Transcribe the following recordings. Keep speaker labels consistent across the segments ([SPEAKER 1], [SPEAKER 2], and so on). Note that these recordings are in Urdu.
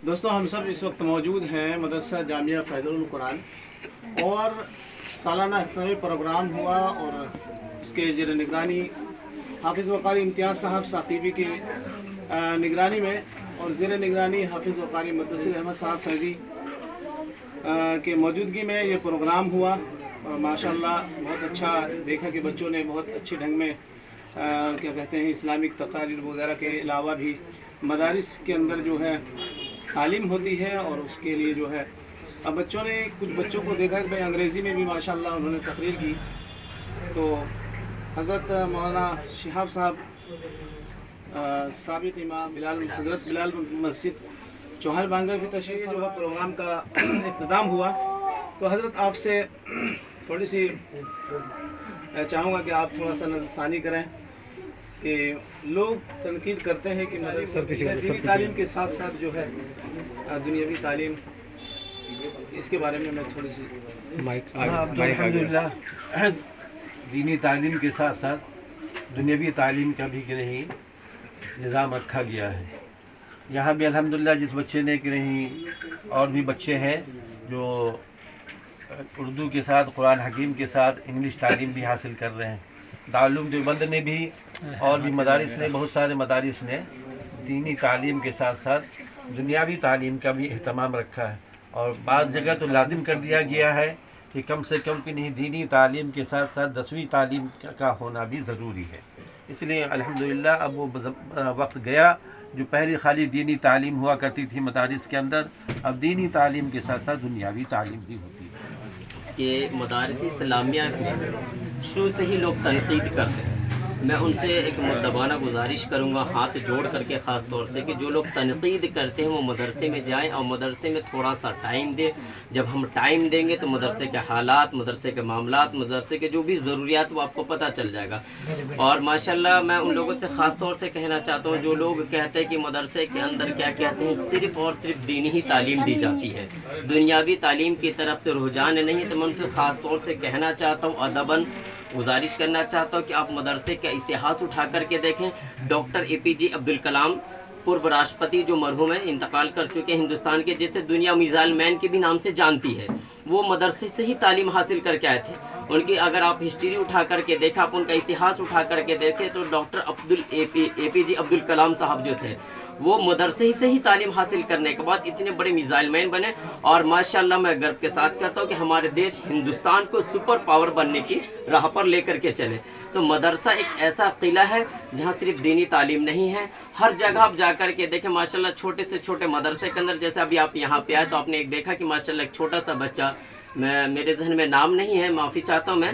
[SPEAKER 1] دوستوں ہم سب اس وقت موجود ہیں مدرسہ جامعہ فیض القرآن اور سالانہ اختتامی پروگرام ہوا اور اس کے زیر نگرانی حافظ وقاری امتیاز صاحب ثاقبی کی نگرانی میں اور زیر نگرانی حافظ وقاری مدثر احمد صاحب فیضی کے موجودگی میں یہ پروگرام ہوا اور ماشاءاللہ بہت اچھا دیکھا کہ بچوں نے بہت اچھے ڈھنگ میں کیا کہتے ہیں اسلامک تقاریر وغیرہ کے علاوہ بھی مدارس کے اندر جو ہے تعلیم ہوتی ہے اور اس کے لیے جو ہے اب بچوں نے کچھ بچوں کو دیکھا کہ بھائی انگریزی میں بھی ماشاءاللہ انہوں نے تقریر کی تو حضرت مولانا شہاب صاحب سابق امام حضرت بلال مسجد چوہل بانگا کی تشریح جو ہے پروگرام کا اختتام ہوا تو حضرت آپ سے تھوڑی سی چاہوں گا کہ آپ تھوڑا سا نظر ثانی کریں کہ لوگ تنقید کرتے ہیں کہ دینی تعلیم کے ساتھ ساتھ جو ہے دنیاوی تعلیم اس کے بارے میں میں تھوڑی سی
[SPEAKER 2] الحمدللہ دینی تعلیم کے ساتھ ساتھ دنیاوی تعلیم کا بھی کہ نہیں نظام رکھا گیا ہے. یہاں بھی الحمدللہ جس بچے نے کہ نہیں اور بھی بچے ہیں جو اردو کے ساتھ قرآن حکیم کے ساتھ انگلش تعلیم بھی حاصل کر رہے ہیں. دارالعلوم دیوبند نے بھی اور بھی مدارس نے بہت سارے مدارس نے دینی تعلیم کے ساتھ ساتھ دنیاوی تعلیم کا بھی اہتمام رکھا ہے اور بعض جگہ تو لازم کر دیا گیا ہے کہ کم سے کم کہ نہیں دینی تعلیم کے ساتھ ساتھ 10ویں تعلیم کا ہونا بھی ضروری ہے. اس لیے الحمدللہ اب وہ وقت گیا جو پہلے خالی دینی تعلیم ہوا کرتی تھی مدارس کے اندر، اب دینی تعلیم کے ساتھ ساتھ دنیاوی تعلیم بھی ہوتی ہے.
[SPEAKER 3] یہ مدارس اسلامیہ میں شروع سے ہی لوگ تنقید کرتے ہیں. میں ان سے ایک مؤدبانہ گزارش کروں گا ہاتھ جوڑ کر کے خاص طور سے کہ جو لوگ تنقید کرتے ہیں وہ مدرسے میں جائیں اور مدرسے میں تھوڑا سا ٹائم دیں. جب ہم ٹائم دیں گے تو مدرسے کے حالات، مدرسے کے معاملات، مدرسے کے جو بھی ضروریات وہ آپ کو پتہ چل جائے گا. اور ماشاءاللہ میں ان لوگوں سے خاص طور سے کہنا چاہتا ہوں جو لوگ کہتے ہیں کہ مدرسے کے اندر کیا کہتے ہیں صرف اور صرف دینی ہی تعلیم دی جاتی ہے، دنیاوی تعلیم کی طرف سے رجحان نہیں، تو میں ان سے خاص طور سے کہنا چاہتا ہوں ادباً گزارش کرنا چاہتا ہوں کہ آپ مدرسے کا اتہاس اٹھا کر کے دیکھیں. ڈاکٹر APJ عبدالکلام پورو راشٹرپتی جو مرحوم ہیں انتقال کر چکے ہندوستان کے، جیسے دنیا میزائل مین کے بھی نام سے جانتی ہے، وہ مدرسے سے ہی تعلیم حاصل کر کے آئے تھے. ان کی اگر آپ ہسٹری اٹھا کر کے دیکھیں، آپ ان کا اتہاس اٹھا کر کے دیکھیں تو ڈاکٹر APJ عبدالکلام صاحب جو تھے وہ مدرسے سے ہی تعلیم حاصل کرنے کے بعد اتنے بڑے میزائل مین بنے. اور ماشاءاللہ میں گرو کے ساتھ کہتا ہوں کہ ہمارے دیش ہندوستان کو سپر پاور بننے کی راہ پر لے کر کے چلے. تو مدرسہ ایک ایسا قلعہ ہے جہاں صرف دینی تعلیم نہیں ہے، ہر جگہ آپ جا کر کے دیکھیں ماشاءاللہ چھوٹے سے چھوٹے مدرسے کے اندر، جیسے ابھی آپ یہاں پہ آئے تو آپ نے ایک دیکھا کہ ماشاءاللہ ایک چھوٹا سا بچہ، میرے ذہن میں نام نہیں ہے، معافی چاہتا ہوں میں،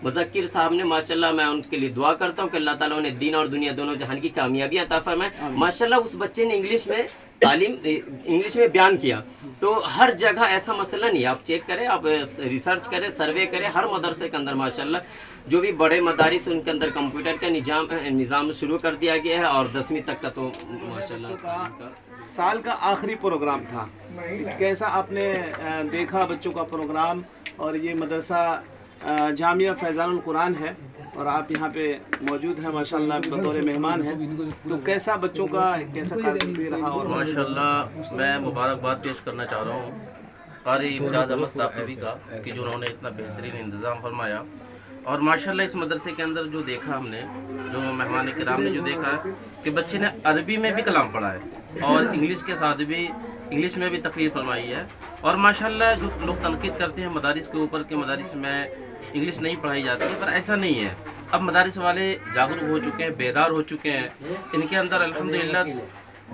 [SPEAKER 3] مذکر صاحب نے ماشاءاللہ میں ان کے لیے دعا کرتا ہوں کہ اللہ تعالیٰ انہیں دین اور دنیا دونوں جہان کی کامیابی عطا فرمائے. ماشاءاللہ اس بچے نے انگلش میں بیان کیا. تو ہر جگہ ایسا مسئلہ نہیں ہے، آپ چیک کریں، آپ ریسرچ کریں، سروے کریں، ہر مدرسے کے اندر ماشاءاللہ جو بھی بڑے مدارس ان کے اندر کمپیوٹر کا نظام شروع کر دیا گیا ہے اور 10ویں تک کا تو ماشاءاللہ
[SPEAKER 1] سال کا آخری پروگرام تھا. کیسا آپ نے دیکھا بچوں کا پروگرام؟ اور یہ مدرسہ جامعہ فیضان القرآن ہے اور آپ یہاں پہ موجود ہیں ماشاءاللہ بطور مہمان ہیں، تو کیسا بچوں کا کیسا کارکردگی رہا؟ اور
[SPEAKER 4] ماشاءاللہ میں مبارکباد پیش کرنا چاہ رہا ہوں قاری امتیاز احمد ثاقبی کا کہ جو انہوں نے اتنا بہترین انتظام فرمایا. اور ماشاءاللہ اس مدرسے کے اندر جو دیکھا ہم نے، جو مہمان کرام نے جو دیکھا ہے کہ بچے نے عربی میں بھی کلام پڑھا ہے اور انگلش کے ساتھ بھی انگلش میں بھی تقریر فرمائی ہے. اور ماشاءاللہ جو لوگ تنقید کرتے ہیں مدارس کے اوپر کہ مدارس میں انگلش نہیں پڑھائی جاتی ہے، پر ایسا نہیں ہے. اب مدارس والے جاگرک ہو چکے ہیں، بیدار ہو چکے ہیں، ان کے اندر الحمدللہ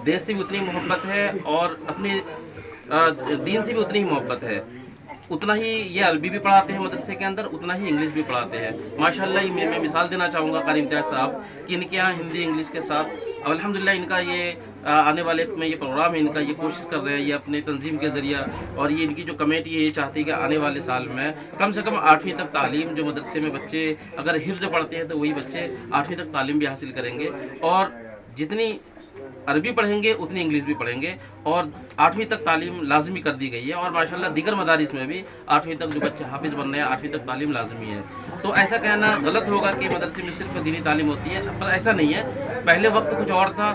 [SPEAKER 4] دیش سے بھی اتنی محبت ہے اور اپنے دین سے بھی اتنی ہی محبت ہے. اتنا ہی یہ عربی بھی پڑھاتے ہیں مدرسے کے اندر، اتنا ہی انگلش بھی پڑھاتے ہیں. ماشاءاللہ میں مثال دینا چاہوں گا قاری امتیاز صاحب کہ ان کے یہاں ہندی انگلش کے ساتھ اب الحمدللہ ان کا یہ آنے والے میں یہ پروگرام ہے، ان کا یہ کوشش کر رہے ہیں یہ اپنے تنظیم کے ذریعہ، اور یہ ان کی جو کمیٹی ہے یہ چاہتی ہے کہ آنے والے سال میں کم سے کم 8ویں تک تعلیم جو مدرسے میں بچے اگر حفظ پڑھتے ہیں تو وہی بچے 8ویں تک تعلیم بھی حاصل کریں گے، اور جتنی عربی پڑھیں گے اتنی انگلش بھی پڑھیں گے، اور 8ویں تک تعلیم لازمی کر دی گئی ہے. اور ماشاءاللہ دیگر مدارس میں بھی 8ویں تک جو بچے حافظ بن رہے ہیں 8ویں تک تعلیم لازمی ہے. تو ایسا کہنا غلط ہوگا کہ مدرسے میں صرف دینی تعلیم ہوتی ہے، پر ایسا نہیں ہے. پہلے وقت کچھ اور تھا